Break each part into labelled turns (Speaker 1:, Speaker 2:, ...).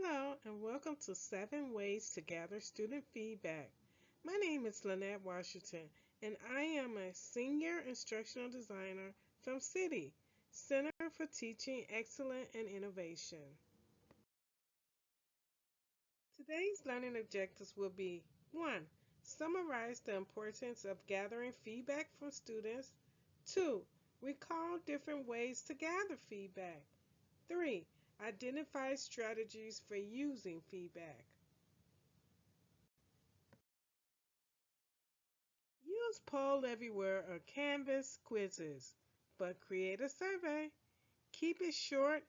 Speaker 1: Hello, and welcome to 7 Ways to Gather Student Feedback. My name is Lynette Washington, and I am a Senior Instructional Designer from CITI, Center for Teaching Excellence and Innovation. Today's learning objectives will be 1. Summarize the importance of gathering feedback from students. 2. Recall different ways to gather feedback. 3. Identify strategies for using feedback. Use Poll Everywhere or Canvas quizzes, but create a survey. Keep it short,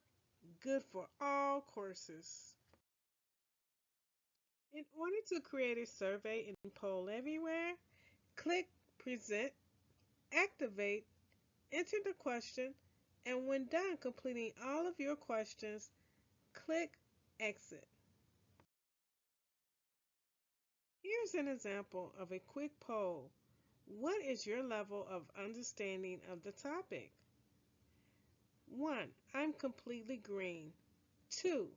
Speaker 1: good for all courses. In order to create a survey in Poll Everywhere, click Present, activate, enter the question, and when done completing all of your questions, click Exit. Here's an example of a quick poll. What is your level of understanding of the topic? 1. I'm completely green. 2.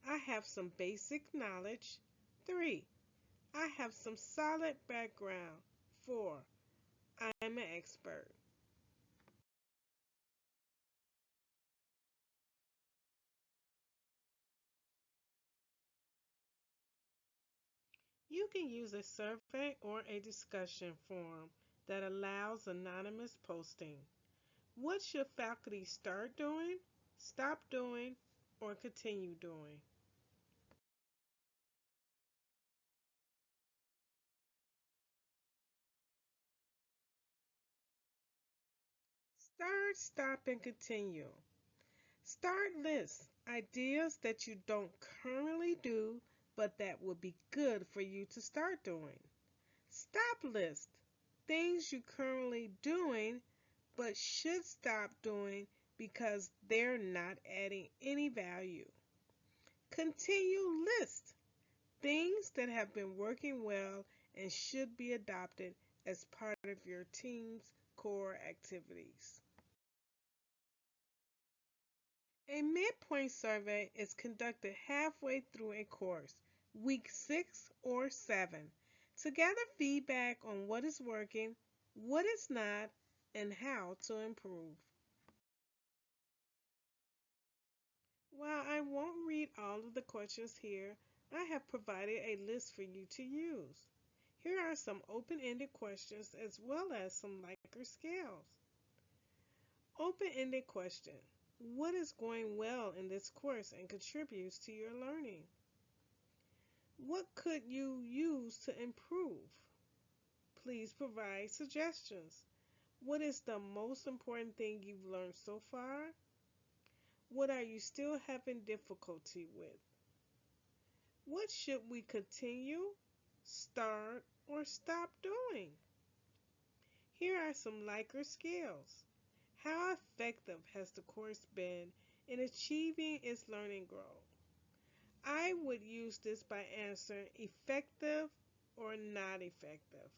Speaker 1: I have some basic knowledge. 3. I have some solid background. 4. I'm an expert. You can use a survey or a discussion forum that allows anonymous posting. What should faculty start doing, stop doing, or continue doing? Start, stop, and continue. Start lists, ideas that you don't currently do, but that would be good for you to start doing. Stop list, things you're currently doing, but should stop doing because they're not adding any value. Continue list, things that have been working well and should be adopted as part of your team's core activities. A midpoint survey is conducted halfway through a course, week 6 or 7, to gather feedback on what is working, what is not, and how to improve. While I won't read all of the questions here, I have provided a list for you to use. Here are some open-ended questions as well as some Likert scales. Open-ended question. What is going well in this course and contributes to your learning? What could you use to improve? Please provide suggestions. What is the most important thing you've learned so far? What are you still having difficulty with? What should we continue, start, or stop doing? Here are some Likert skills. How effective has the course been in achieving its learning goal? I would use this by answering effective or not effective.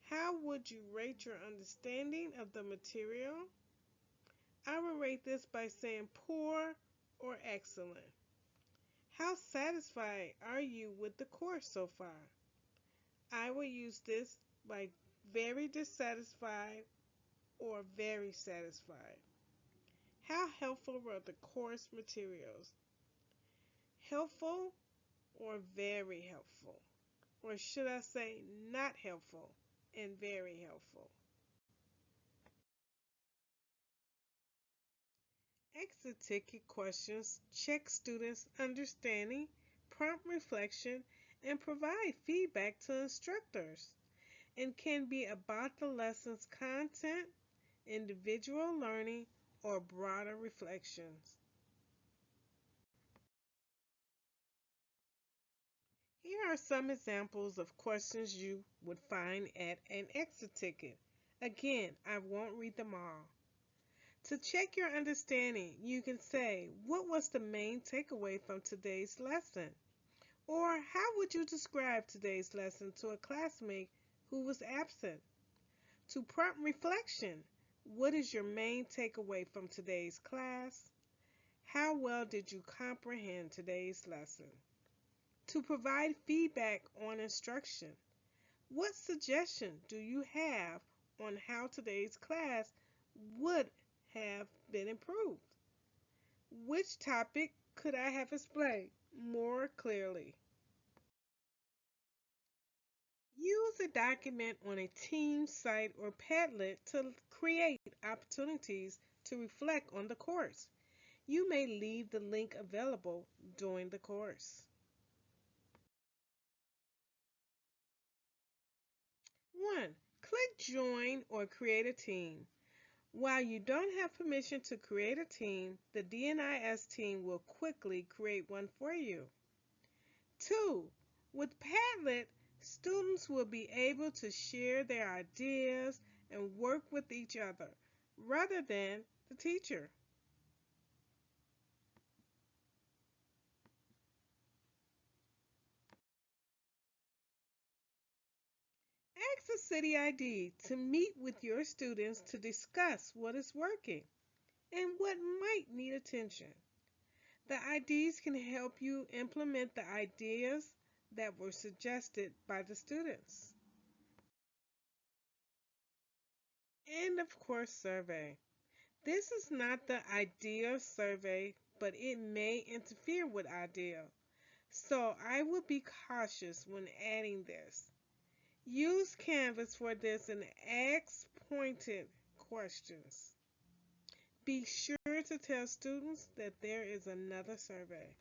Speaker 1: How would you rate your understanding of the material? I would rate this by saying poor or excellent. How satisfied are you with the course so far? I will use this by very dissatisfied or very satisfied. How helpful were the course materials? Helpful or very helpful? Or should I say not helpful and very helpful? Exit ticket questions check students' understanding, prompt reflection, and provide feedback to instructors, and can be about the lesson's content, individual learning, or broader reflections. Here are some examples of questions you would find at an exit ticket. Again, I won't read them all. To check your understanding, you can say, what was the main takeaway from today's lesson? Or how would you describe today's lesson to a classmate who was absent? To prompt reflection, what is your main takeaway from today's class? How well did you comprehend today's lesson? To provide feedback on instruction, what suggestion do you have on how today's class would have been improved? Which topic could I have explained more clearly? Use a document on a team site or Padlet to create opportunities to reflect on the course. You may leave the link available during the course. 1. Click Join or Create a Team. While you don't have permission to create a team, the DNIS team will quickly create one for you. 2. With Padlet, students will be able to share their ideas and work with each other rather than the teacher. Ask the city ID to meet with your students to discuss what is working and what might need attention. The IDs can help you implement the ideas that were suggested by the students. And of course, survey. This is not the ideal survey, but it may interfere with ideal. So I would be cautious when adding this. Use Canvas for this and ask pointed questions. Be sure to tell students that there is another survey.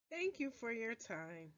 Speaker 1: Thank you for your time.